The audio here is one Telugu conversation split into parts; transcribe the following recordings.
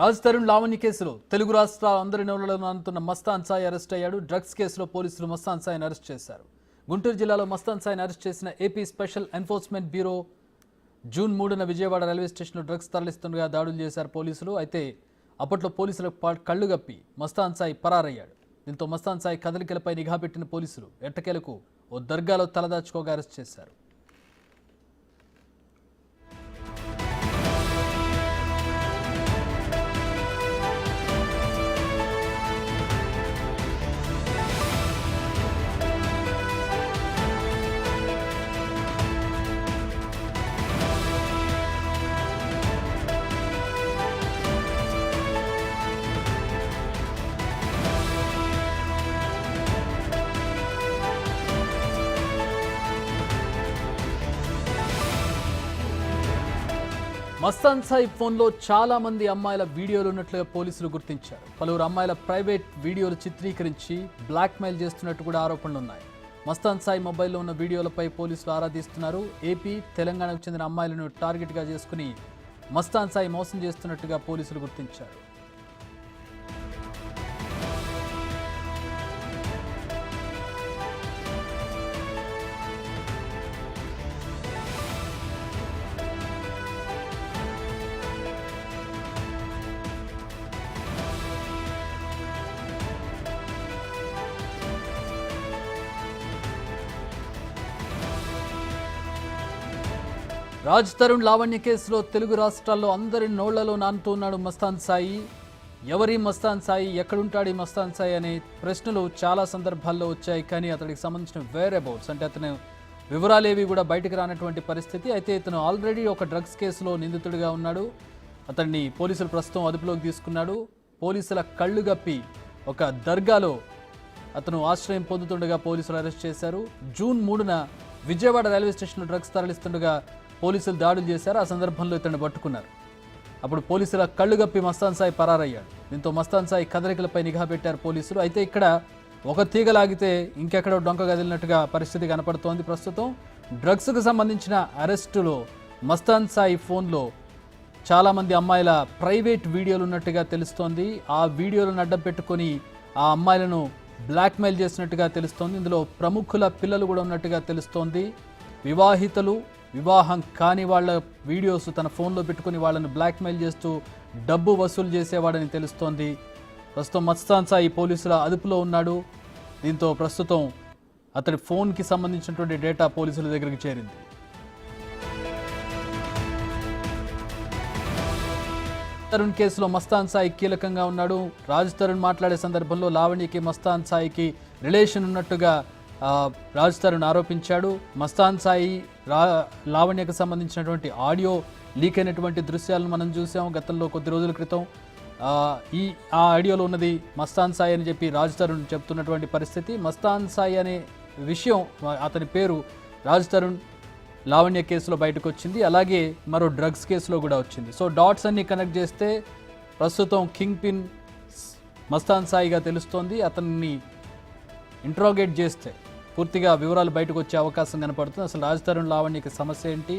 రాజ్ తరుణ్ లావణ్య కేసులో తెలుగు రాష్ట్రాల అందరి నోళ్లలో నానుతున్న మస్తాన్ సాయి అరెస్ట్ అయ్యాడు. డ్రగ్స్ కేసులో పోలీసులు మస్తాన్ సాయిని అరెస్ట్ చేశారు. గుంటూరు జిల్లాలో మస్తాన్ సాయిని అరెస్ట్ చేసిన AP special enforcement bureau June 3న విజయవాడ రైల్వే స్టేషన్లో డ్రగ్స్ తరలిస్తుండగా దాడులు చేశారు పోలీసులు. అయితే అప్పట్లో పోలీసులకు కళ్లు గప్పి మస్తాన్ సాయి పరారయ్యాడు. దీంతో మస్తాన్ సాయి కదలికలపై నిఘా పెట్టిన పోలీసులు ఎట్టకేలకు ఓ దర్గాలో తలదాచుకోగా అరెస్ట్ చేశారు. మస్తాన్ సాయి ఫోన్లో చాలా మంది అమ్మాయిల వీడియోలు ఉన్నట్లుగా పోలీసులు గుర్తించారు. పలువురు అమ్మాయిల ప్రైవేట్ వీడియోలు చిత్రీకరించి బ్లాక్మెయిల్ చేస్తున్నట్టు కూడా ఆరోపణలు ఉన్నాయి. మస్తాన్ సాయి మొబైల్లో ఉన్న వీడియోలపై పోలీసులు ఆరా తీస్తున్నారు. ఏపీ, తెలంగాణకు చెందిన అమ్మాయిలను టార్గెట్గా చేసుకుని మస్తాన్ సాయి మోసం చేస్తున్నట్టుగా పోలీసులు గుర్తించారు. రాజ్ తరుణ్ లావణ్య కేసులో తెలుగు రాష్ట్రాల్లో అందరి నోళ్లలో నానుతున్నాడు మస్తాన్ సాయి. ఎవరి మస్తాన్ సాయి, ఎక్కడుంటాడు ఈ మస్తాన్ సాయి అనే ప్రశ్నలు చాలా సందర్భాల్లో వచ్చాయి. కానీ అతడికి సంబంధించిన వేరబౌట్స్ అంటే అతను వివరాలేవి కూడా బయటకు రానటువంటి పరిస్థితి. అయితే ఇతను ఆల్రెడీ ఒక డ్రగ్స్ కేసులో నిందితుడిగా ఉన్నాడు. అతన్ని పోలీసులు ప్రస్తుతం అదుపులోకి తీసుకున్నాడు. పోలీసుల కళ్ళు గప్పి ఒక దర్గాలో అతను ఆశ్రయం పొందుతుండగా పోలీసులు అరెస్ట్ చేశారు. జూన్ 3న విజయవాడ రైల్వే స్టేషన్లో డ్రగ్స్ తరలిస్తుండగా పోలీసులు దాడులు చేశారు. ఆ సందర్భంలో ఇతన్ని పట్టుకున్నారు. అప్పుడు పోలీసుల కళ్ళు గప్పి మస్తాన్ సాయి పరారయ్యాడు. దీంతో మస్తాన్ సాయి కదలికలపై నిఘా పెట్టారు పోలీసులు. అయితే ఇక్కడ ఒక తీగ లాగితే ఇంకెక్కడో డొంక గదిలినట్టుగా పరిస్థితి కనపడుతోంది. ప్రస్తుతం డ్రగ్స్కు సంబంధించిన అరెస్టులో మస్తాన్ సాయి ఫోన్లో చాలామంది అమ్మాయిల ప్రైవేట్ వీడియోలు ఉన్నట్టుగా తెలుస్తోంది. ఆ వీడియోలను అడ్డం పెట్టుకొని ఆ అమ్మాయిలను బ్లాక్మెయిల్ చేసినట్టుగా తెలుస్తోంది. ఇందులో ప్రముఖుల పిల్లలు కూడా ఉన్నట్టుగా తెలుస్తోంది. వివాహితలు, వివాహం కాని వాళ్ళ వీడియోస్ తన ఫోన్లో పెట్టుకుని వాళ్ళని బ్లాక్మెయిల్ చేస్తూ డబ్బు వసూలు చేసేవాడని తెలుస్తోంది. ప్రస్తుతం మస్తాన్ సాయి పోలీసుల అదుపులో ఉన్నాడు. దీంతో ప్రస్తుతం అతడి ఫోన్కి సంబంధించినటువంటి డేటా పోలీసుల దగ్గరికి చేరింది. తరుణ్ కేసులో మస్తాన్ సాయి కీలకంగా ఉన్నాడు. రాజ్ తరుణ్ మాట్లాడే సందర్భంలో లావణ్యకి మస్తాన్ సాయికి రిలేషన్ ఉన్నట్టుగా రాజ్ తరుణ్ ఆరోపించాడు. మస్తాన్ సాయి లావణ్యకు సంబంధించినటువంటి ఆడియో లీక్ అయినటువంటి దృశ్యాలను మనం చూసాం గతంలో కొద్ది రోజుల క్రితం. ఆ ఆడియోలో ఉన్నది మస్తాన్ సాయి అని చెప్పి రాజ్ తరుణ్ చెప్తున్నటువంటి పరిస్థితి. మస్తాన్ సాయి అనే విషయం, అతని పేరు రాజ్ తరుణ్ లావణ్య కేసులో బయటకు వచ్చింది. అలాగే మరో డ్రగ్స్ కేసులో కూడా వచ్చింది. సో డాట్స్ అన్ని కనెక్ట్ చేస్తే ప్రస్తుతం కింగ్ పిన్ మస్తాన్ సాయిగా తెలుస్తోంది. అతన్ని ఇంట్రోగేట్ చేస్తే పూర్తిగా వివరాలు బయటకు వచ్చే అవకాశం కనపడుతుంది. అసలు రాజ్ తరుణ్ లావణ్యకి సమస్య ఏంటి,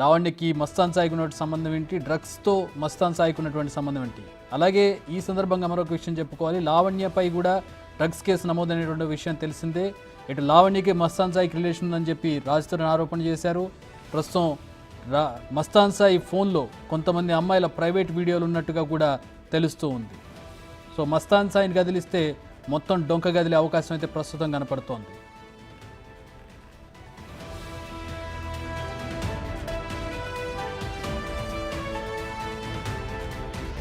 లావణ్యకి మస్తాన్ సాయికి ఉన్నటువంటి సంబంధం ఏంటి, డ్రగ్స్తో మస్తాన్ సాయికి ఉన్నటువంటి సంబంధం ఏంటి. అలాగే ఈ సందర్భంగా మరొక విషయం చెప్పుకోవాలి. లావణ్యపై కూడా డ్రగ్స్ కేసు నమోదైనటువంటి విషయం తెలిసిందే. ఇటు లావణ్యకి మస్తాన్ సాయికి రిలేషన్ ఉందని చెప్పి రాజ్ తరుణ్ ఆరోపణ చేశారు. ప్రస్తుతం మస్తాన్ సాయి ఫోన్లో కొంతమంది అమ్మాయిల ప్రైవేట్ వీడియోలు ఉన్నట్టుగా కూడా తెలుస్తూ ఉంది. సో మస్తాన్ సాయిని కదిలిస్తే మొత్తం డొంక గదిలే అవకాశం అయితే ప్రస్తుతం కనపడుతోంది.